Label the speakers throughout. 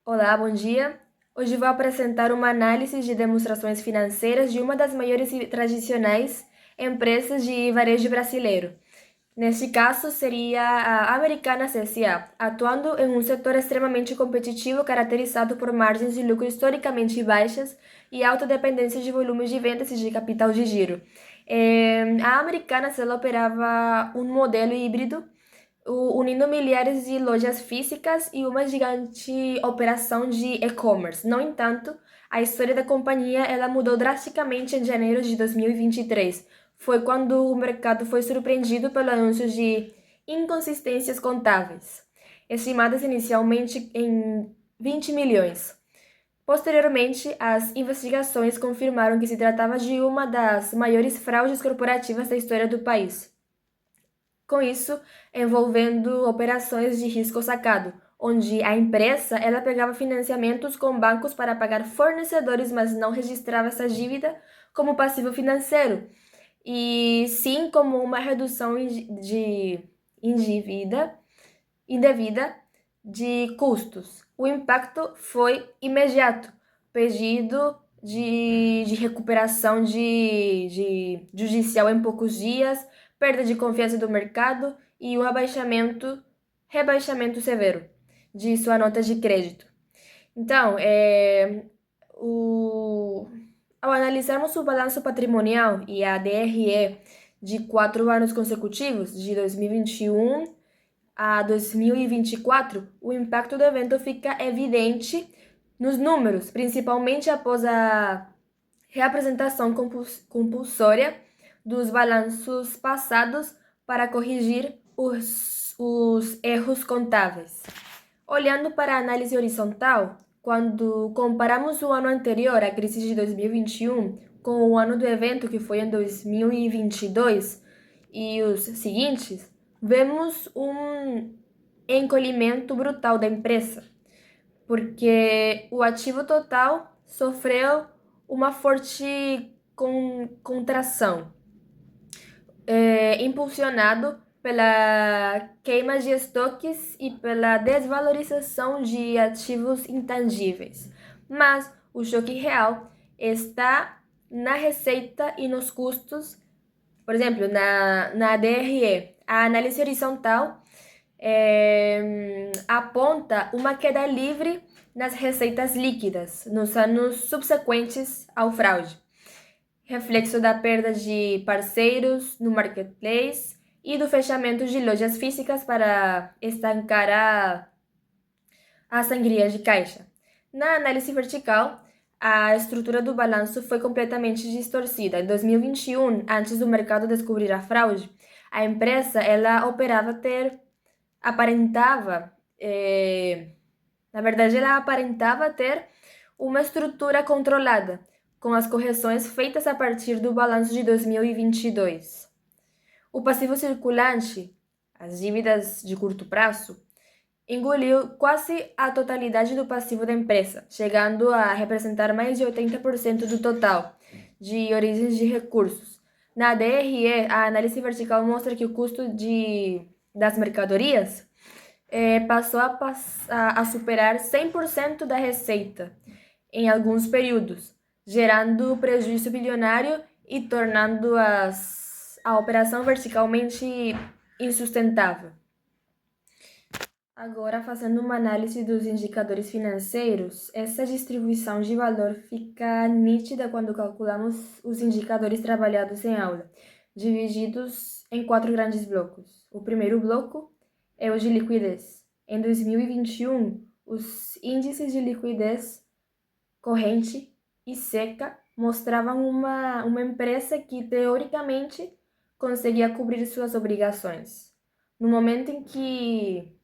Speaker 1: Olá, bom dia. Hoje vou apresentar uma análise de demonstrações financeiras de uma das maiores e tradicionais empresas de varejo brasileiro. Neste caso, seria a Americanas S.A., atuando em um setor extremamente competitivo caracterizado por margens de lucro historicamente baixas e alta dependência de volumes de vendas e de capital de giro. A Americanas ela operava um modelo híbrido unindo milhares de lojas físicas e uma gigante operação de e-commerce. No entanto, a história da companhia ela mudou drasticamente em janeiro de 2023. Foi quando o mercado foi surpreendido pelo anúncio de inconsistências contábeis, estimadas inicialmente em 20 milhões. Posteriormente, as investigações confirmaram que se tratava de uma das maiores fraudes corporativas da história do país. Com isso, envolvendo operações de risco sacado, onde a empresa ela pegava financiamentos com bancos para pagar fornecedores, mas não registrava essa dívida como passivo financeiro, e sim como uma redução de indívida, indevida de custos. O impacto foi imediato, pedido de recuperação de judicial em poucos dias, perda de confiança do mercado e um rebaixamento severo de sua nota de crédito. Então, o, ao analisarmos o balanço patrimonial e a DRE de 4 anos consecutivos, de 2021 a 2024, o impacto do evento fica evidente nos números, principalmente após a reapresentação compulsória dos balanços passados para corrigir os erros contábeis. Olhando para a análise horizontal, quando comparamos o ano anterior, a crise de 2021, com o ano do evento, que foi em 2022, e os seguintes, vemos um encolhimento brutal da empresa, porque o ativo total sofreu uma forte contração, impulsionado pela queima de estoques e pela desvalorização de ativos intangíveis. Mas o choque real está na receita e nos custos. Por exemplo, na DRE, a análise horizontal aponta uma queda livre nas receitas líquidas nos anos subsequentes ao fraude, reflexo da perda de parceiros no marketplace e do fechamento de lojas físicas para estancar a sangria de caixa. Na análise vertical, a estrutura do balanço foi completamente distorcida. Em 2021, antes do mercado descobrir a fraude, a empresa ela aparentava, na verdade, ela aparentava ter uma estrutura controlada, com as correções feitas a partir do balanço de 2022. O passivo circulante, as dívidas de curto prazo, engoliu quase a totalidade do passivo da empresa, chegando a representar mais de 80% do total de origens de recursos. Na DRE, a análise vertical mostra que o custo das mercadorias passou a superar 100% da receita em alguns períodos, gerando prejuízo bilionário e tornando a operação verticalmente insustentável. Agora, fazendo uma análise dos indicadores financeiros, essa distribuição de valor fica nítida quando calculamos os indicadores trabalhados em aula, divididos em 4 grandes blocos. O primeiro bloco é o de liquidez. Em 2021, os índices de liquidez corrente e seca mostravam uma empresa que, teoricamente, conseguia cobrir suas obrigações. No momento em que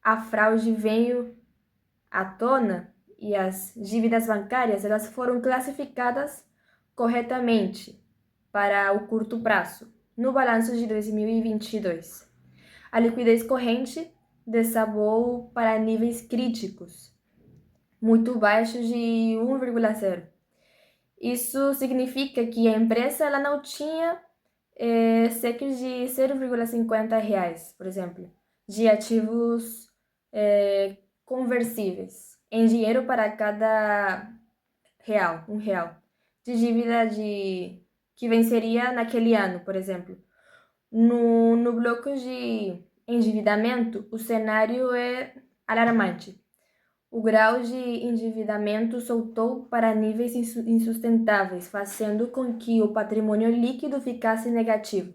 Speaker 1: a fraude veio à tona e as dívidas bancárias elas foram classificadas corretamente para o curto prazo no balanço de 2022. A liquidez corrente desabou para níveis críticos, muito baixos de 1,0. Isso significa que a empresa ela não tinha cheques de 0,50 reais, por exemplo, de ativos conversíveis. em dinheiro para cada real, R$ 1, de dívida que venceria naquele ano, por exemplo. No bloco de endividamento, o cenário é alarmante. O grau de endividamento saltou para níveis insustentáveis, fazendo com que o patrimônio líquido ficasse negativo.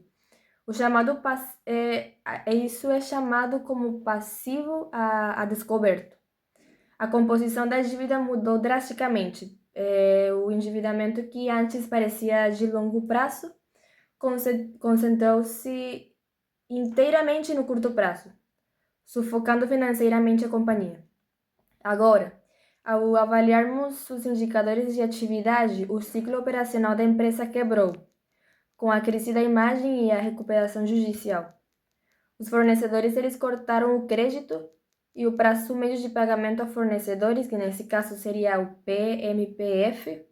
Speaker 1: Isso é chamado como passivo a descoberto. A composição da dívida mudou drasticamente. O endividamento que antes parecia de longo prazo concentrou-se inteiramente no curto prazo, sufocando financeiramente a companhia. Agora, ao avaliarmos os indicadores de atividade, o ciclo operacional da empresa quebrou, com a crise da imagem e a recuperação judicial. Os fornecedores eles cortaram o crédito e o prazo médio de pagamento a fornecedores, que nesse caso seria o PMPF,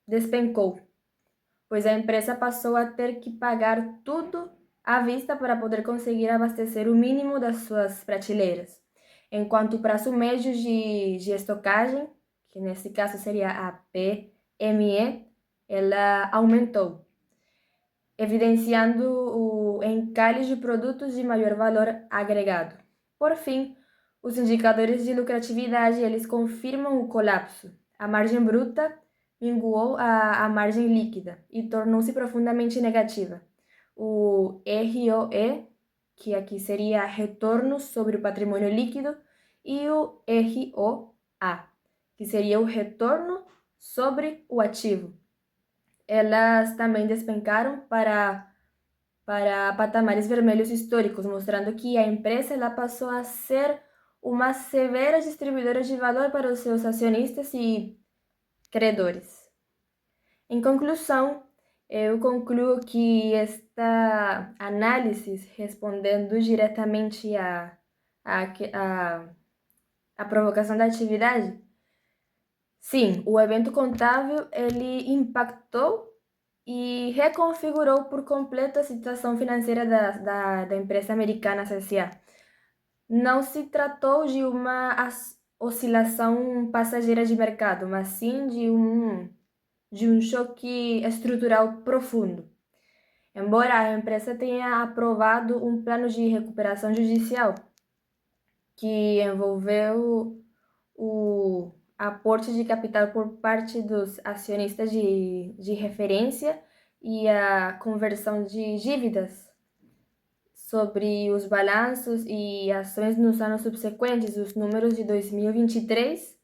Speaker 1: despencou, pois a empresa passou a ter que pagar tudo à vista para poder conseguir abastecer o mínimo das suas prateleiras, enquanto o prazo médio de estocagem, que nesse caso seria a PME, ela aumentou, evidenciando o encalhe de produtos de maior valor agregado. Por fim, os indicadores de lucratividade eles confirmam o colapso. A margem bruta minguou a margem líquida e tornou-se profundamente negativa. O ROE, que aqui seria retorno sobre o patrimônio líquido, e o ROA, que seria o retorno sobre o ativo. Elas também despencaram para patamares vermelhos históricos, mostrando que a empresa ela passou a ser uma severa distribuidora de valor para os seus acionistas e credores. Em conclusão, eu concluo que esta análise, respondendo diretamente à provocação da atividade, sim, o evento contábil ele impactou e reconfigurou por completo a situação financeira da empresa americana CSA. Não se tratou de uma oscilação passageira de mercado, mas sim de um choque estrutural profundo. Embora a empresa tenha aprovado um plano de recuperação judicial que envolveu o aporte de capital por parte dos acionistas de referência e a conversão de dívidas sobre os balanços e ações nos anos subsequentes, os números de 2023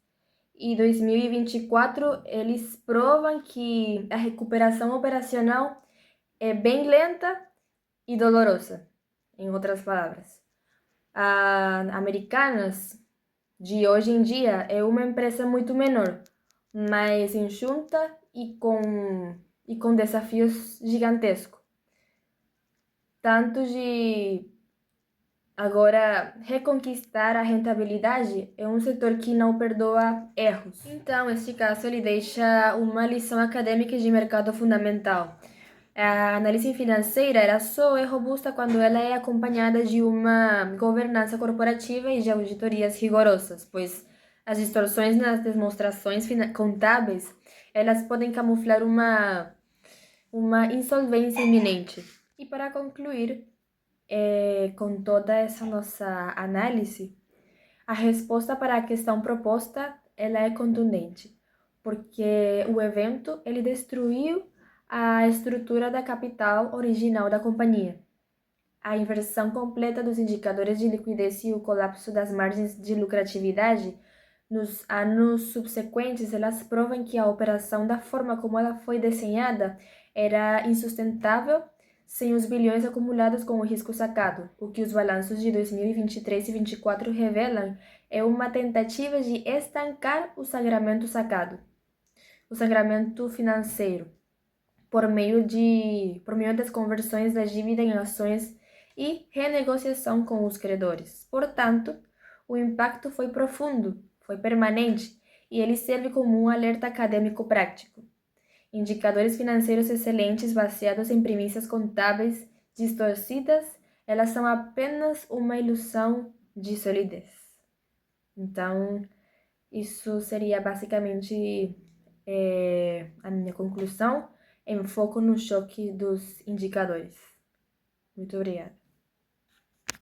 Speaker 1: e 2024, eles provam que a recuperação operacional é bem lenta e dolorosa, em outras palavras. A Americanas de hoje em dia é uma empresa muito menor, mais enxuta e com desafios gigantescos. Tanto de agora reconquistar a rentabilidade é um setor que não perdoa erros. Então, esse caso ele deixa uma lição acadêmica de mercado fundamental. A análise financeira ela só é robusta quando ela é acompanhada de uma governança corporativa e de auditorias rigorosas, pois as distorções nas demonstrações contábeis elas podem camuflar uma insolvência iminente. E para concluir, com toda essa nossa análise, a resposta para a questão proposta ela é contundente, porque o evento ele destruiu a estrutura da capital original da companhia. A inversão completa dos indicadores de liquidez e o colapso das margens de lucratividade nos anos subsequentes, elas provam que a operação da forma como ela foi desenhada era insustentável sem os bilhões acumulados com o risco sacado. O que os balanços de 2023 e 2024 revelam é uma tentativa de estancar o sangramento sacado, o sangramento financeiro, por meio das conversões da dívida em ações e renegociação com os credores. Portanto, o impacto foi profundo, foi permanente e ele serve como um alerta acadêmico prático. Indicadores financeiros excelentes baseados em premissas contábeis distorcidas, elas são apenas uma ilusão de solidez. Então, isso seria basicamente a minha conclusão, em foco no choque dos indicadores. Muito obrigada.